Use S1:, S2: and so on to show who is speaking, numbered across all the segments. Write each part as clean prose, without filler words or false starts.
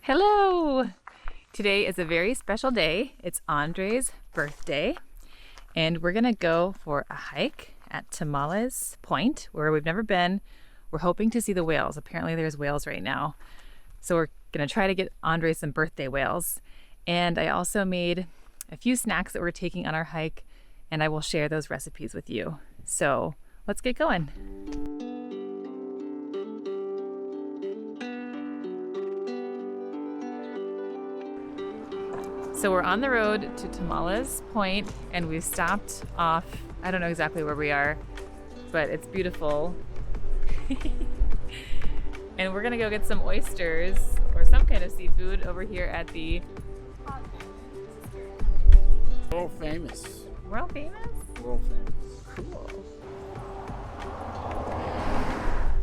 S1: Hello! Today is a very special day. It's Andre's birthday, and we're gonna go for a hike at Tomales Point, where we've never been. We're hoping to see the whales. Apparently there's whales right now. So we're gonna try to get Andre some birthday whales. And I also made a few snacks that we're taking on our hike, and I will share those recipes with you. So let's get going. So we're on the road to Tomales Point, and we've stopped off. I don't know exactly where we are, but it's beautiful. And we're gonna go get some oysters or some kind of seafood over here at the
S2: World famous.
S1: World famous?
S2: World famous.
S1: Cool.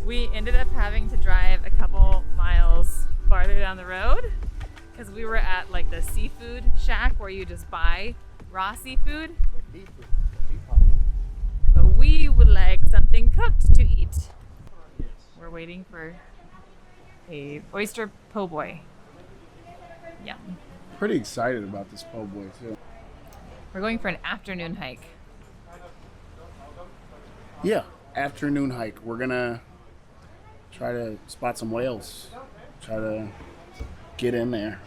S1: We ended up having to drive a couple miles farther down the road because we were at like the seafood shack where you just buy raw seafood. But we would like something cooked to eat.
S2: Yes.
S1: We're waiting for a Oyster Po Boy. Yum.
S2: Pretty excited about this po' boy too.
S1: We're going for an afternoon hike.
S2: Yeah, afternoon hike. We're gonna try to spot some whales. Try to get in there.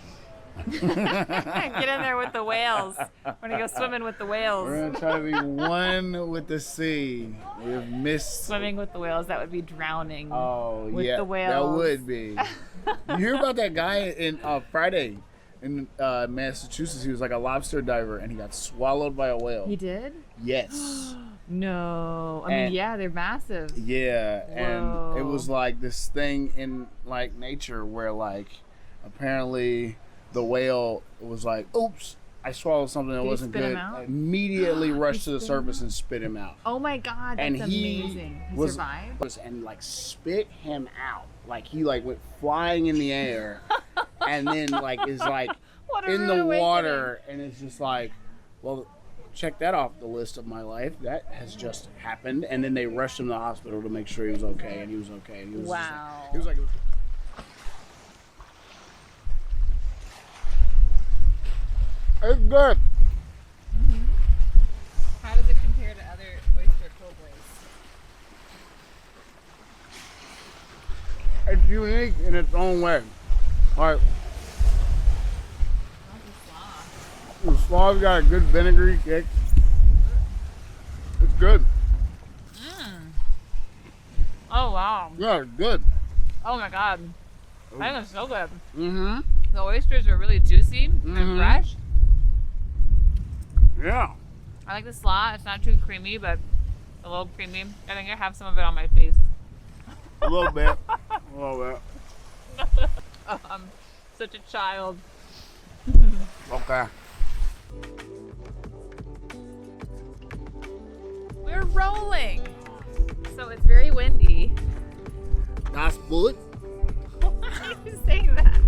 S1: Get in there with the whales. We're gonna go swimming with the whales.
S2: We're gonna try to be one with the sea. We've missed
S1: Swimming with the whales, that would be drowning.
S2: Oh
S1: with
S2: yeah,
S1: the whales.
S2: that would be. You hear about that guy in Friday in Massachusetts? He was like a lobster diver and he got swallowed by a whale.
S1: He did?
S2: Yes.
S1: No. I mean, yeah, they're massive.
S2: Yeah,
S1: Whoa.
S2: and it was like this thing in like nature where like apparently the whale was like, "Oops, I swallowed something that
S1: Did he
S2: wasn't
S1: spit him
S2: good."
S1: out?
S2: Immediately rushed to the
S1: spit him
S2: surface and spit him out.
S1: Oh my God, that's
S2: And he
S1: amazing. He
S2: was
S1: survived?
S2: and like spit him out. Like he like went flying in the air, and then like is like
S1: What a
S2: in
S1: rude
S2: the
S1: awakening.
S2: water, and it's just like, well, check that off the list of my life. That has just happened. And then they rushed him to the hospital to make sure he was okay, and he was okay. And he was just
S1: Wow.
S2: like, he was like, it's good.
S1: Mm-hmm. How does it compare to other Oyster Po Boys?
S2: It's unique in its own way. All right, the slaw's got a good vinegary kick. It's good.
S1: Oh wow.
S2: Yeah, it's good.
S1: Oh my God. I think it's so good.
S2: Mm-hmm.
S1: The oysters are really juicy and fresh.
S2: Yeah.
S1: I like the slaw. It's not too creamy, but a little creamy. I think I have some of it on my face.
S2: A little bit. A little bit.
S1: Oh, I'm such a child.
S2: Okay.
S1: We're rolling. So it's very windy.
S2: That's good.
S1: Why are you saying that?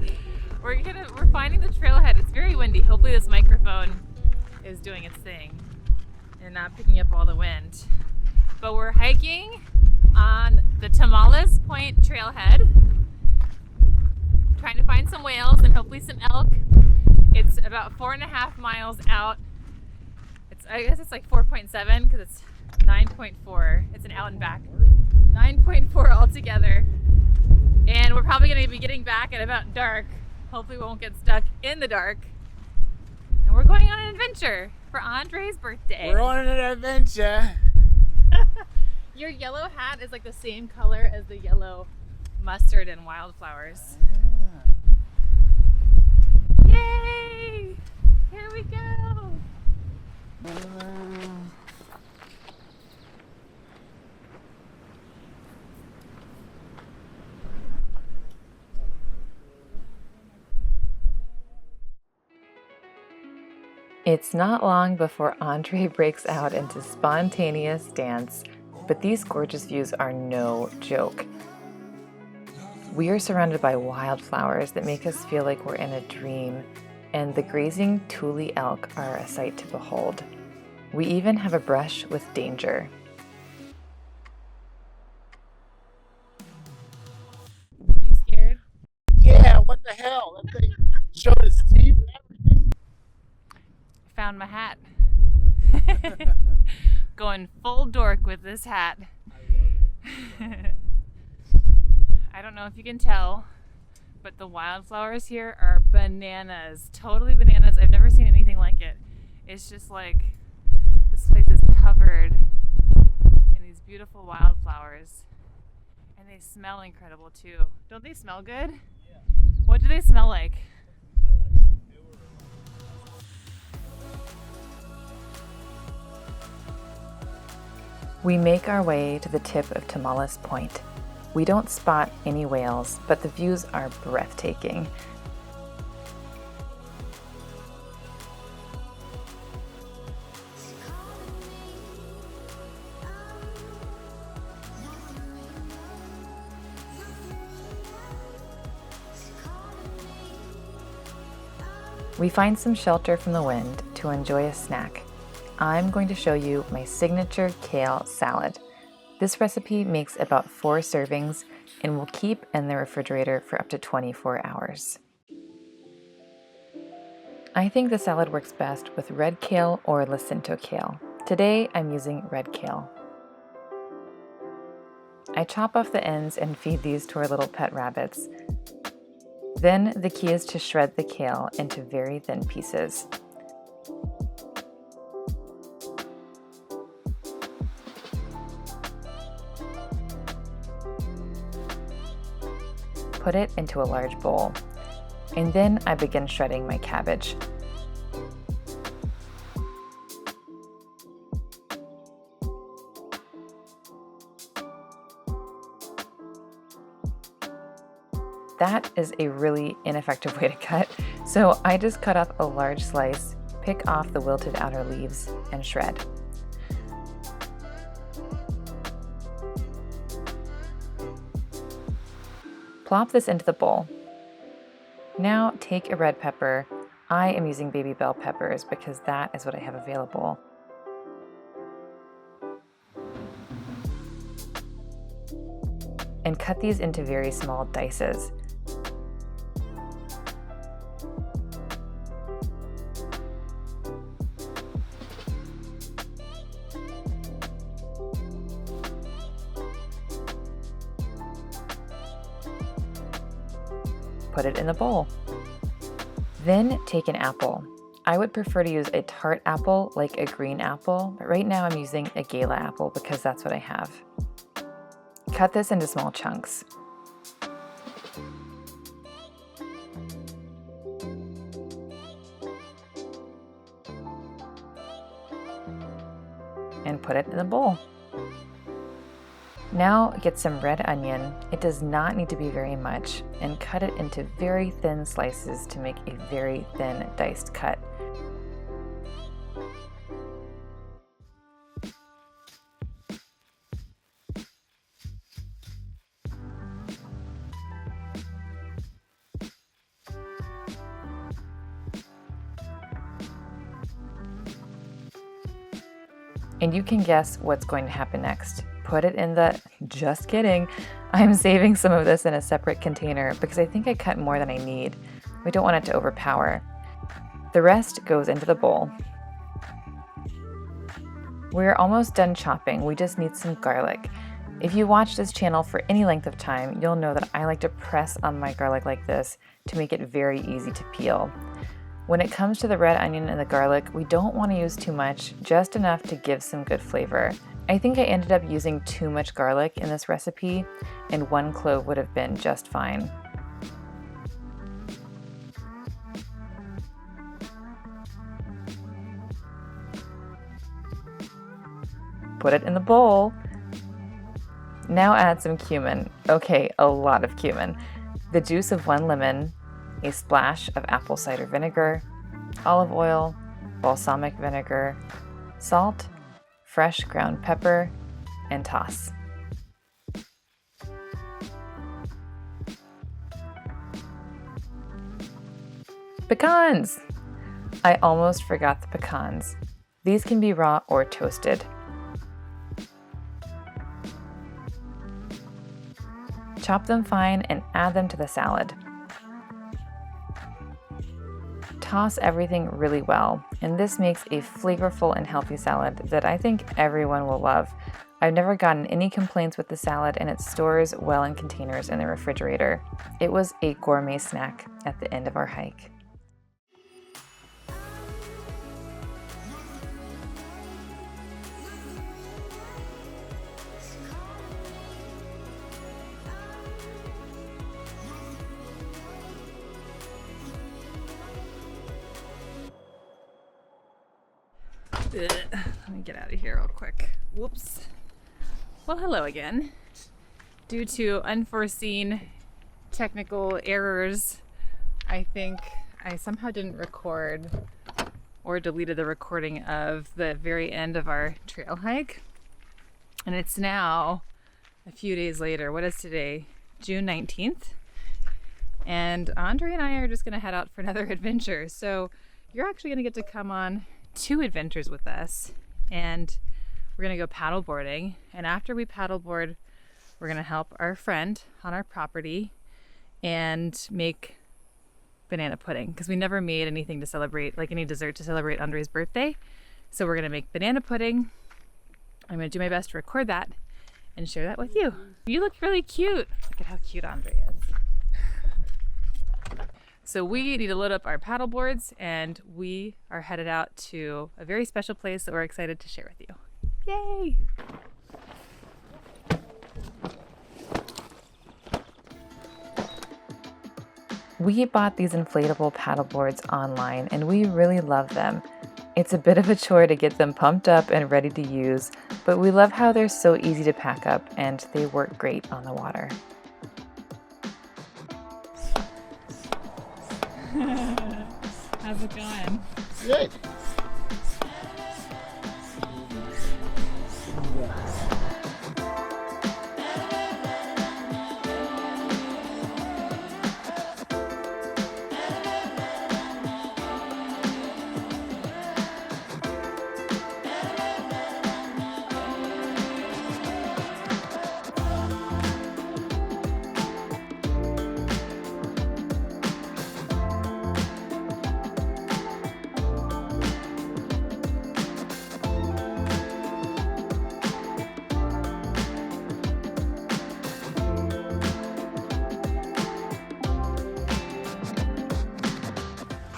S1: We're finding the trailhead. It's very windy. Hopefully this microphone is doing its thing and not picking up all the wind. But we're hiking on the Tomales Point trailhead, trying to find some whales and hopefully some elk. It's about 4.5 miles out. I guess it's like 4.7 because it's 9.4. It's an out and back. 9.4 altogether. And we're probably going to be getting back at about dark. Hopefully we won't get stuck in the dark. And we're going on an adventure for Andre's birthday.
S2: We're on an adventure.
S1: Your yellow hat is like the same color as the yellow mustard and wildflowers. Yay! Here we go! It's not long before Andre breaks out into spontaneous dance, but these gorgeous views are no joke. We are surrounded by wildflowers that make us feel like we're in a dream, and the grazing Tule elk are a sight to behold. We even have a brush with danger. Are you scared?
S2: Yeah, what the hell? That thing
S1: found my hat. Going full dork with this hat.
S2: I love it.
S1: I don't know if you can tell, but the wildflowers here are bananas. Totally bananas. I've never seen anything like it. It's just like this place is covered in these beautiful wildflowers. And they smell incredible too. Don't they smell good?
S2: Yeah.
S1: What do they smell like? We make our way to the tip of Tomales Point. We don't spot any whales, but the views are breathtaking. We find some shelter from the wind to enjoy a snack. I'm going to show you my signature kale salad. This recipe makes about 4 servings and will keep in the refrigerator for up to 24 hours. I think the salad works best with red kale or Jacinto kale. Today I'm using red kale. I chop off the ends and feed these to our little pet rabbits. Then the key is to shred the kale into very thin pieces. Put it into a large bowl, and then I begin shredding my cabbage. That is a really ineffective way to cut, so I just cut up a large slice, pick off the wilted outer leaves, and shred. Plop this into the bowl. Now take a red pepper. I am using baby bell peppers because that is what I have available. And cut these into very small dices. Put it in the bowl. Then take an apple. I would prefer to use a tart apple like a green apple, but right now I'm using a gala apple because that's what I have. Cut this into small chunks. And put it in the bowl. Now get some red onion. It does not need to be very much, and cut it into very thin slices to make a very thin diced cut. And you can guess what's going to happen next. Put it in the, just kidding, I'm saving some of this in a separate container because I think I cut more than I need. We don't want it to overpower. The rest goes into the bowl. We're almost done chopping, we just need some garlic. If you watch this channel for any length of time, you'll know that I like to press on my garlic like this to make it very easy to peel. When it comes to the red onion and the garlic, we don't want to use too much, just enough to give some good flavor. I think I ended up using too much garlic in this recipe, and 1 clove would have been just fine. Put it in the bowl. Now add some cumin. Okay, a lot of cumin. The juice of 1 lemon, a splash of apple cider vinegar, olive oil, balsamic vinegar, salt, fresh ground pepper, and toss. Pecans! I almost forgot the pecans. These can be raw or toasted. Chop them fine and add them to the salad.
S3: toss everything really well, and this makes a flavorful and healthy salad that I think everyone will love. I've never gotten any complaints with the salad, and it stores well in containers in the refrigerator. It was a gourmet snack at the end of our hike.
S1: Let me get out of here real quick. Whoops. Well, hello again. Due to unforeseen technical errors, I think I somehow didn't record or deleted the recording of the very end of our trail hike. And it's now a few days later. What is today? June 19th. And Andre and I are just going to head out for another adventure. So you're actually going to get to come on 2 adventures with us, and we're gonna go paddleboarding. And after we paddleboard, we're gonna help our friend on our property and make banana pudding, because we never made anything to celebrate, like any dessert to celebrate Andre's birthday. So we're gonna make banana pudding. I'm gonna do my best to record that and share that with you. You look really cute. Look at how cute Andre is. So we need to load up our paddleboards, and we are headed out to a very special place that we're excited to share with you. Yay!
S3: We bought these inflatable paddleboards online, and we really love them. It's a bit of a chore to get them pumped up and ready to use, but we love how they're so easy to pack up and they work great on the water.
S1: How's it going?
S2: Good.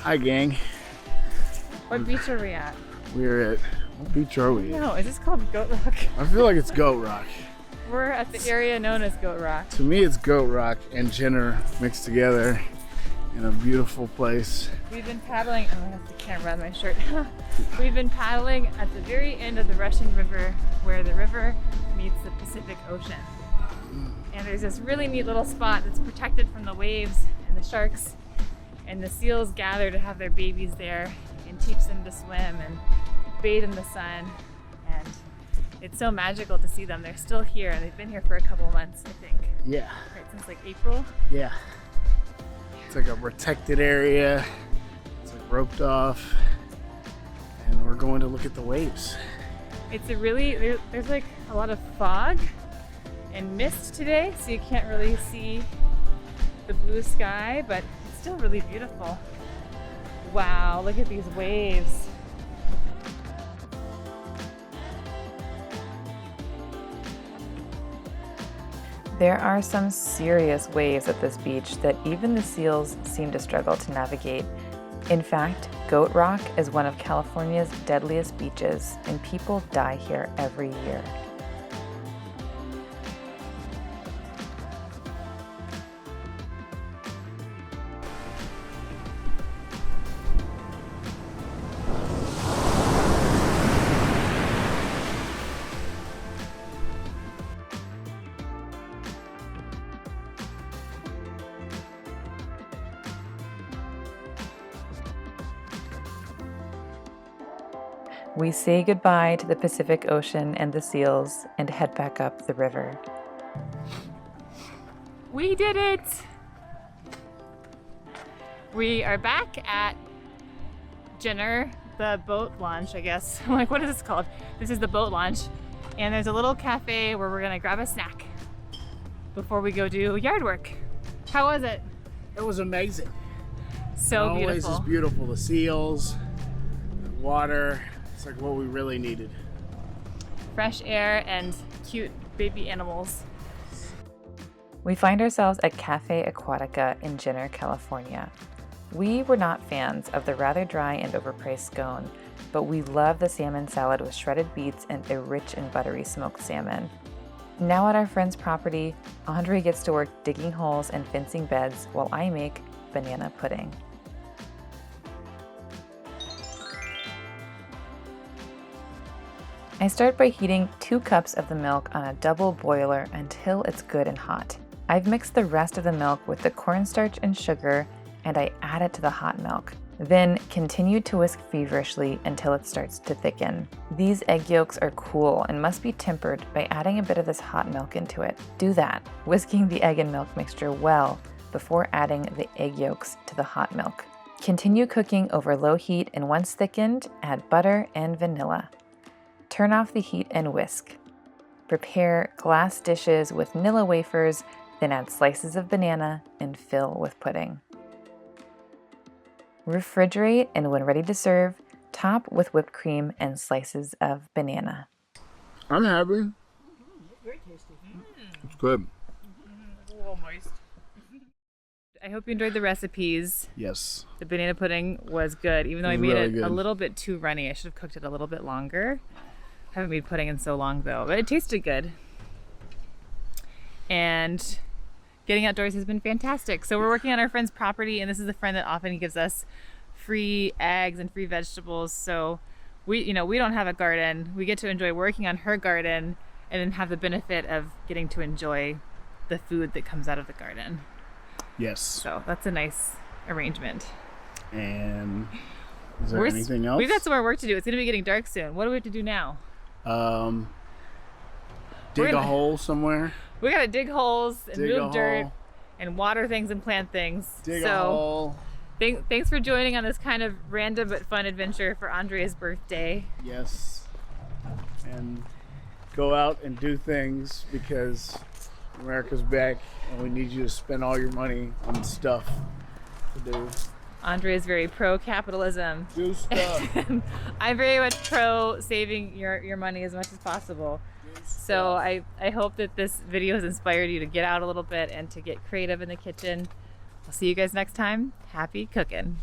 S2: Hi, gang.
S1: What beach are we at?
S2: We're at, what beach are we at?
S1: No, is this called Goat Rock?
S2: I feel like it's Goat Rock.
S1: We're at the area known as Goat Rock.
S2: To me, it's Goat Rock and Jenner mixed together in a beautiful place.
S1: We've been paddling, oh, that's the camera on my shirt. We've been paddling at the very end of the Russian River, where the river meets the Pacific Ocean. And there's this really neat little spot that's protected from the waves and the sharks, and the seals gather to have their babies there and teach them to swim and bathe in the sun. And it's so magical to see them. They're still here, and they've been here for a couple months, I think.
S2: Yeah.
S1: Right, since like April.
S2: Yeah. It's like a protected area. It's like roped off. And we're going to look at the waves.
S1: It's a really, there's like a lot of fog and mist today, so you can't really see the blue sky, but it's still really beautiful. Wow, look at these waves.
S3: There are some serious waves at this beach that even the seals seem to struggle to navigate. In fact, Goat Rock is one of California's deadliest beaches, and people die here every year. We say goodbye to the Pacific Ocean and the seals and head back up the river.
S1: We did it! We are back at Jenner, the boat launch, I guess. I'm like, what is this called? This is the boat launch. And there's a little cafe where we're gonna grab a snack before we go do yard work. How was it?
S2: It was amazing.
S1: So
S2: Always
S1: beautiful.
S2: is beautiful. The seals, the water. It's like what we really needed.
S1: Fresh air and cute baby animals.
S3: We find ourselves at Cafe Aquatica in Jenner, California. We were not fans of the rather dry and overpriced scone, but we love the salmon salad with shredded beets and a rich and buttery smoked salmon. Now at our friend's property, Andre gets to work digging holes and fencing beds while I make banana pudding. I start by heating 2 cups of the milk on a double boiler until it's good and hot. I've mixed the rest of the milk with the cornstarch and sugar, and I add it to the hot milk. Then continue to whisk feverishly until it starts to thicken. These egg yolks are cool and must be tempered by adding a bit of this hot milk into it. Do that, whisking the egg and milk mixture well before adding the egg yolks to the hot milk. Continue cooking over low heat, and once thickened, add butter and vanilla. Turn off the heat and whisk. Prepare glass dishes with Nilla wafers, then add slices of banana and fill with pudding. Refrigerate, and when ready to serve, top with whipped cream and slices of banana.
S2: I'm happy.
S4: Very tasty.
S2: It's good.
S1: A little moist. I hope you enjoyed the recipes.
S2: Yes.
S1: The banana pudding was good, even though I
S2: It was
S1: made
S2: really
S1: it a
S2: good.
S1: little bit too runny. I should have cooked it a little bit longer. I haven't made pudding in so long though, but it tasted good. And getting outdoors has been fantastic. So we're working on our friend's property, and this is the friend that often gives us free eggs and free vegetables. So we don't have a garden. We get to enjoy working on her garden and then have the benefit of getting to enjoy the food that comes out of the garden.
S2: Yes.
S1: So that's a nice arrangement.
S2: And is there
S1: We're
S2: anything else?
S1: We've got some more work to do. It's gonna be getting dark soon. What do we have to do now?
S2: Dig
S1: gonna-
S2: a hole somewhere.
S1: We gotta dig holes and
S2: Dig a
S1: move dirt
S2: hole.
S1: and water things and plant things.
S2: Dig a hole.
S1: Thanks for joining on this kind of random but fun adventure for Andrea's birthday.
S2: Yes. And go out and do things because America's back and we need you to spend all your money on stuff to do.
S1: Andre is very pro-capitalism.
S2: Do stuff.
S1: I'm very much pro saving your money as much as possible. So I hope that this video has inspired you to get out a little bit and to get creative in the kitchen. I'll see you guys next time. Happy cooking.